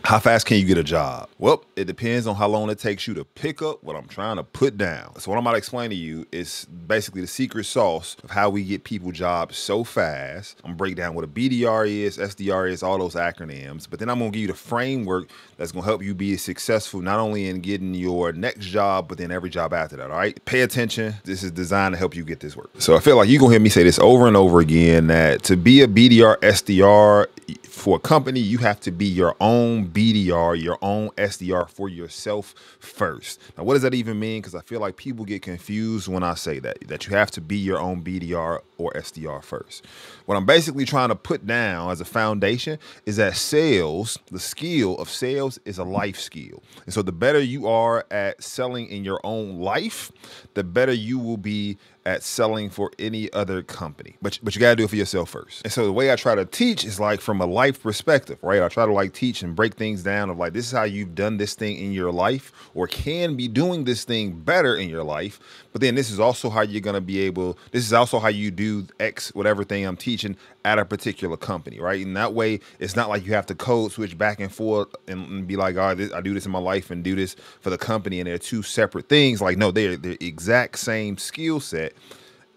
How fast can you get a job? Well, it depends on how long it takes you to pick up what I'm trying to put down. So what I'm about to explain to you is basically the secret sauce of how we get people jobs so fast. I'm gonna break down what a BDR is, SDR is, all those acronyms. But then I'm gonna give you the framework that's gonna help you be successful not only in getting your next job, but then every job after that, all right? Pay attention. This is designed to help you get this work. So I feel like you're gonna hear me say this over and over again, that to be a BDR, SDR, for a company, you have to be your own BDR, your own SDR for yourself first. Now, what does that even mean? Because I feel like people get confused when I say that you have to be your own BDR or SDR first. What I'm basically trying to put down as a foundation is that sales, the skill of sales, is a life skill. And so the better you are at selling in your own life, the better you will be at selling for any other company. But you gotta do it for yourself first. And so the way I try to teach is like from a life perspective, right? I try to like teach and break things down of like, this is how you've done this thing in your life or can be doing this thing better in your life. But then this is also how you're gonna be able, this is also how you do X, whatever thing I'm teaching at a particular company, right? And that way, it's not like you have to code switch back and forth and be like, all right, I do this in my life and do this for the company, and they're two separate things. Like, no, they're the exact same skill set.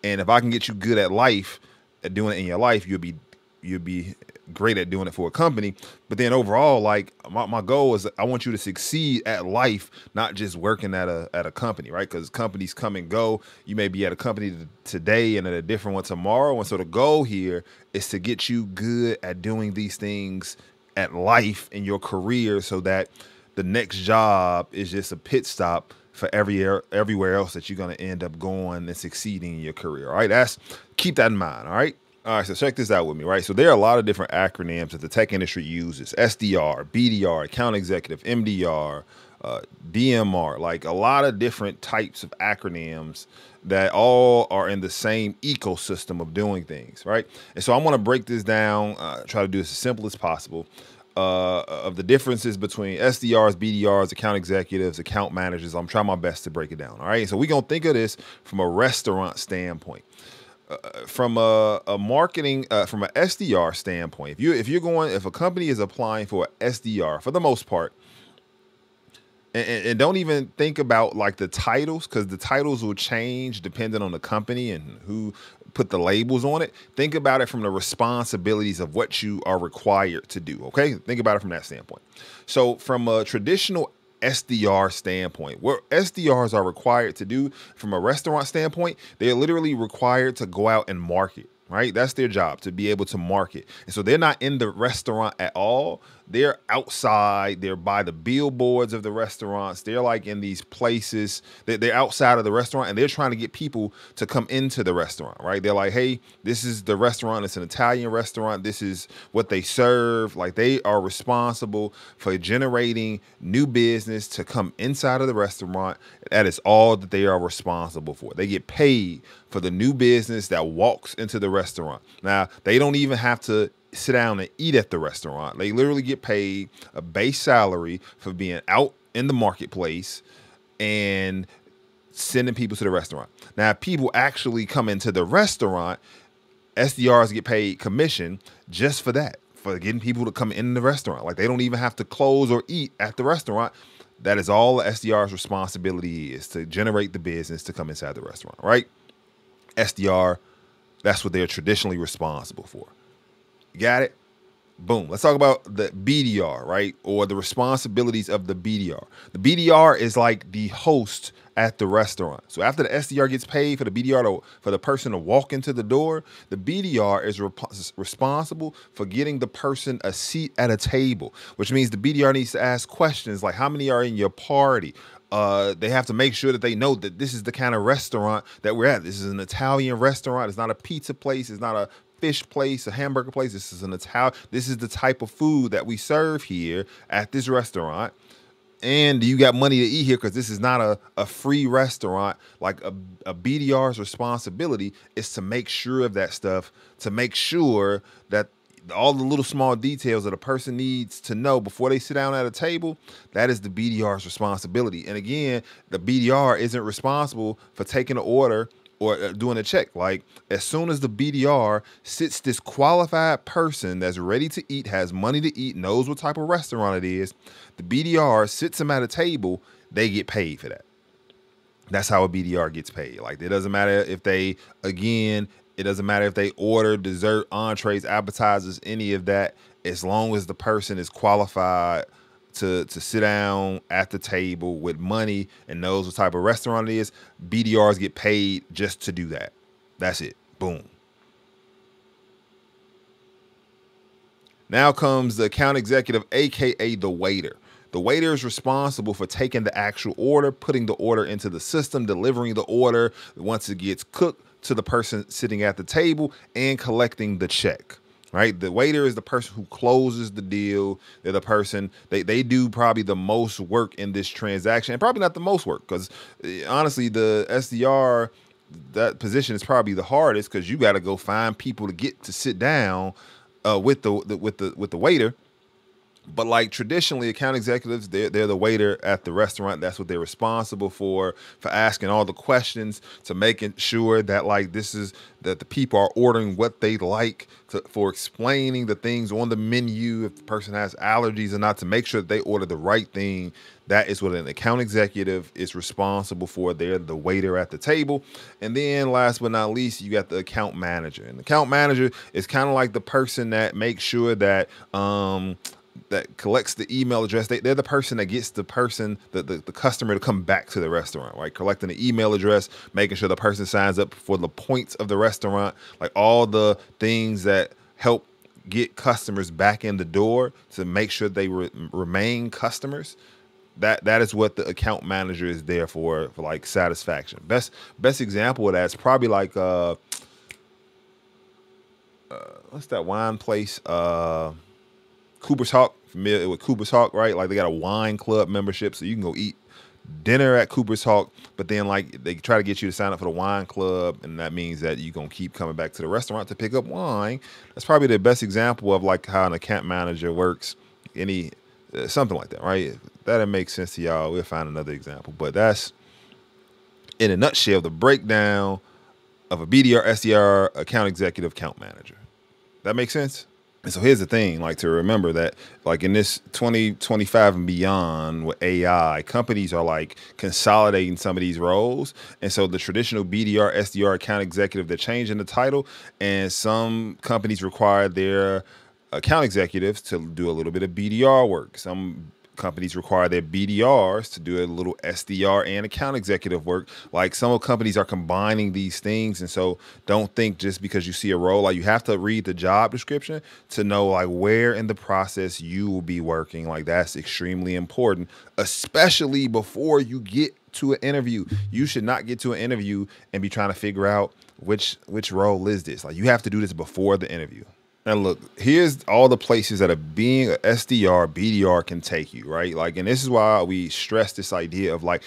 And if I can get you good at life, at doing it in your life, you'll be great at doing it for a company. But then overall, like my goal is I want you to succeed at life, not just working at a company, right? Because companies come and go. You may be at a company today and at a different one tomorrow. And so the goal here is to get you good at doing these things at life in your career so that the next job is just a pit stop for everywhere else that you're going to end up going and succeeding in your career. All right, keep that in mind. All right. All right, so check this out with me, right? So there are a lot of different acronyms that the tech industry uses: SDR, BDR, account executive, MDR, DMR, like a lot of different types of acronyms that all are in the same ecosystem of doing things, right? And so I want to break this down, try to do this as simple as possible. Of the differences between SDRs, BDRs, account executives, account managers. I'm trying my best to break it down. All right. So we're going to think of this from a restaurant standpoint, from a marketing, from an SDR standpoint. If a company is applying for an SDR, for the most part, and don't even think about like the titles, because the titles will change depending on the company and who put the labels on it. Think about it from the responsibilities of what you are required to do. Okay. Think about it from that standpoint. So from a traditional SDR standpoint, what SDRs are required to do from a restaurant standpoint, they're literally required to go out and market. Right? That's their job, to be able to market. And so they're not in the restaurant at all. They're outside. They're by the billboards of the restaurants. They're like in these places. They're outside of the restaurant, and they're trying to get people to come into the restaurant, right? They're like, hey, this is the restaurant. It's an Italian restaurant. This is what they serve. Like, they are responsible for generating new business to come inside of the restaurant. That is all that they are responsible for. They get paid for the new business that walks into the restaurant. Now, they don't even have to sit down and eat at the restaurant. They literally get paid a base salary for being out in the marketplace and sending people to the restaurant. Now, if people actually come into the restaurant, SDRs get paid commission just for that, for getting people to come in the restaurant. Like, they don't even have to close or eat at the restaurant. That is all the SDR's responsibility is, to generate the business to come inside the restaurant, right? SDR, that's what they're traditionally responsible for. You got it? Boom. Let's talk about the BDR, right? Or the responsibilities of the BDR. The BDR is like the host at the restaurant. So after the SDR gets paid for the BDR, for the person to walk into the door, the BDR is responsible for getting the person a seat at a table, which means the BDR needs to ask questions like, how many are in your party? They have to make sure that they know that this is the kind of restaurant that we're at. This is an Italian restaurant. It's not a pizza place. It's not a fish place, a hamburger place. This is an Italian. This is the type of food that we serve here at this restaurant. And you got money to eat here, because this is not a free restaurant. Like a BDR's responsibility is to make sure of that stuff, to make sure that all the little small details that a person needs to know before they sit down at a table, that is the BDR's responsibility. And again, the BDR isn't responsible for taking an order or doing a check. Like as soon as the BDR sits this qualified person that's ready to eat, has money to eat, knows what type of restaurant it is, the BDR sits them at a table, they get paid for that. That's how a BDR gets paid. Like it doesn't matter if they, again, it doesn't matter if they order dessert, entrees, appetizers, any of that, as long as the person is qualified to sit down at the table with money and knows what type of restaurant it is, BDRs get paid just to do that. That's it. Boom. Now comes the account executive, AKA the waiter. The waiter is responsible for taking the actual order, putting the order into the system, delivering the order once it gets cooked to the person sitting at the table, and collecting the check. Right? The waiter is the person who closes the deal. They're the person, they do probably the most work in this transaction, and probably not the most work, because honestly, the SDR, that position is probably the hardest, because you got to go find people to get to sit down with the waiter. But like traditionally, account executives, they're the waiter at the restaurant. That's what they're responsible for asking all the questions, to making sure that like that the people are ordering what they like, for explaining the things on the menu, if the person has allergies or not, to make sure that they order the right thing. That is what an account executive is responsible for. They're the waiter at the table. And then last but not least, you got the account manager. And the account manager is kind of like the person that makes sure that that collects the email address. They're the person that gets the customer to come back to the restaurant, right? Collecting the email address, making sure the person signs up for the points of the restaurant, like all the things that help get customers back in the door to make sure they remain customers. That is what the account manager is there for like satisfaction. Best example of that is probably like what's that wine place? Cooper's Hawk. Familiar with Cooper's Hawk, right? Like they got a wine club membership, so you can go eat dinner at Cooper's Hawk, but then like they try to get you to sign up for the wine club, and that means that you're gonna keep coming back to the restaurant to pick up wine. That's probably the best example of like how an account manager works. Something like that, right? If that makes sense to y'all, we'll find another example. But that's in a nutshell the breakdown of a BDR, SDR, account executive, account manager. That makes sense? And so here's the thing, like to remember that like in this 2025 and beyond with AI, companies are like consolidating some of these roles. And so the traditional BDR, SDR, account executive, they're changing the title, and some companies require their account executives to do a little bit of BDR work. Some companies require their BDRs to do a little SDR and account executive work. Like some companies are combining these things. And so don't think just because you see a role, like you have to read the job description to know like where in the process you will be working. Like that's extremely important, especially before you get to an interview. You should not get to an interview and be trying to figure out which role is this. Like you have to do this before the interview. Now look, here's all the places that a being a SDR, BDR can take you, right? Like, and this is why we stress this idea of like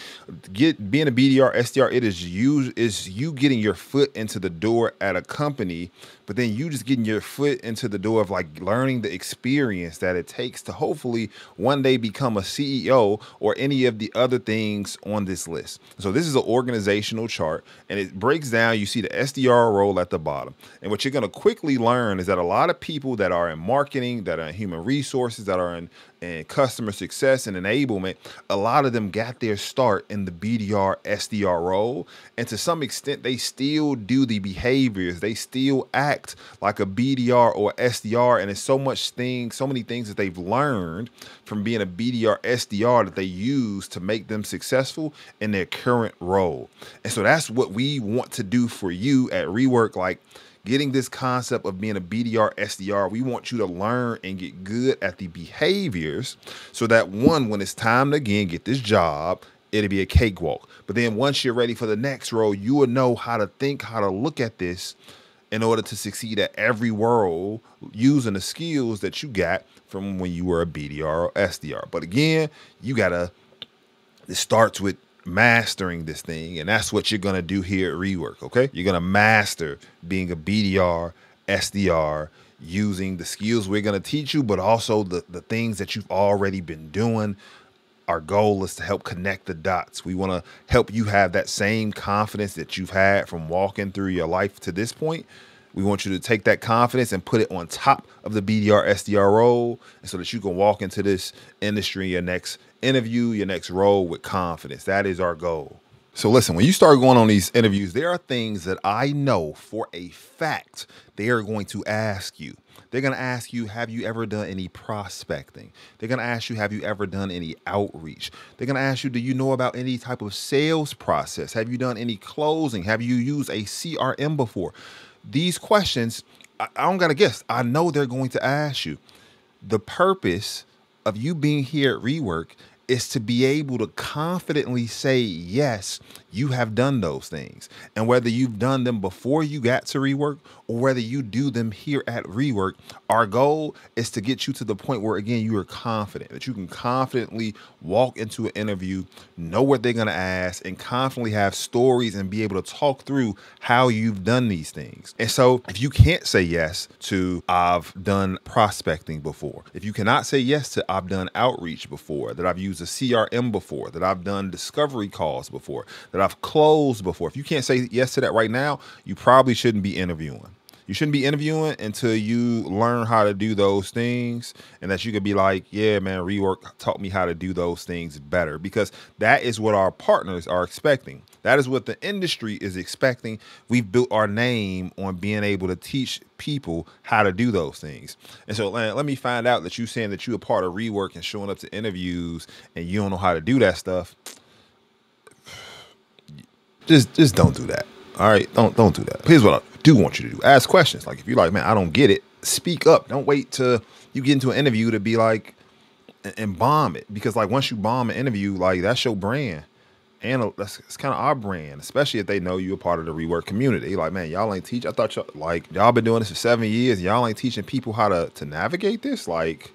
being a BDR, SDR. It is you getting your foot into the door at a company, but then you just getting your foot into the door of like learning the experience that it takes to hopefully one day become a CEO or any of the other things on this list. So this is an organizational chart, and it breaks down. You see the SDR role at the bottom, and what you're going to quickly learn is that a lot of people that are in marketing, that are in human resources, that are in customer success and enablement, a lot of them got their start in the BDR, SDR role. And to some extent, they still do the behaviors. They still act like a BDR or SDR. And it's so many things that they've learned from being a BDR, SDR that they use to make them successful in their current role. And so that's what we want to do for you at Rework. Like, getting this concept of being a BDR, SDR, we want you to learn and get good at the behaviors so that when it's time to again get this job, it'll be a cakewalk. But then once you're ready for the next role, you will know how to think, how to look at this in order to succeed at every role using the skills that you got from when you were a BDR or SDR. But again, it starts with mastering this thing, and that's what you're going to do here at Rework. Okay, you're going to master being a BDR, SDR, using the skills we're going to teach you, but also the things that you've already been doing Our goal is to help connect the dots. We want to help you have that same confidence that you've had from walking through your life to this point. We want you to take that confidence and put it on top of the BDR SDR role, and so that you can walk into this industry, your next interview, your next role with confidence. That is our goal. So listen, when you start going on these interviews, there are things that I know for a fact they are going to ask you. They're going to ask you, have you ever done any prospecting? They're going to ask you, have you ever done any outreach? They're going to ask you, do you know about any type of sales process? Have you done any closing? Have you used a CRM before? These questions, I don't got to guess. I know they're going to ask you. The purpose of you being here at Rework is to be able to confidently say, yes, you have done those things. And whether you've done them before you got to Rework or whether you do them here at Rework, our goal is to get you to the point where, again, you are confident, that you can confidently walk into an interview, know what they're going to ask, and confidently have stories and be able to talk through how you've done these things. And so if you can't say yes to, I've done prospecting before, if you cannot say yes to, I've done outreach before, that I've used a CRM before, that I've done discovery calls before, that I've closed before, if you can't say yes to that right now, you probably shouldn't be interviewing. You shouldn't be interviewing until you learn how to do those things, and that you could be like, yeah, man, Rework taught me how to do those things better, because that is what our partners are expecting. That is what the industry is expecting. We've built our name on being able to teach people how to do those things. And so let me find out that you saying that you're a part of Rework and showing up to interviews and you don't know how to do that stuff. Just don't do that. All right, don't do that. Here's what I do want you to do. Ask questions. Like if you're like, man, I don't get it, speak up. Don't wait till you get into an interview to be like, and bomb it. Because like once you bomb an interview, like that's your brand. And it's kind of our brand, especially if they know you're a part of the Rework community. Like, man, y'all ain't teach. I thought y'all been doing this for 7 years. Y'all ain't teaching people how to navigate this. Like,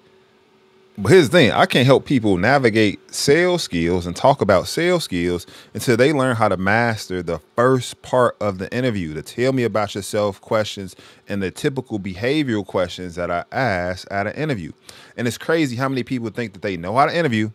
but here's the thing. I can't help people navigate sales skills and talk about sales skills until they learn how to master the first part of the interview, to tell me about yourself questions and the typical behavioral questions that I ask at an interview. And it's crazy how many people think that they know how to interview.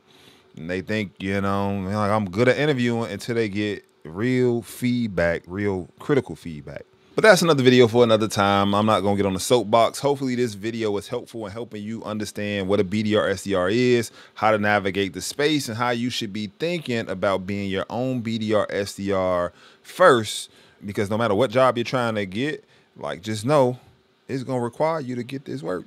And they think, you know, like I'm good at interviewing until they get real feedback, real critical feedback. But that's another video for another time. I'm not going to get on the soapbox. Hopefully this video was helpful in helping you understand what a BDR SDR is, how to navigate the space, and how you should be thinking about being your own BDR SDR first. Because no matter what job you're trying to get, like just know it's going to require you to get this work.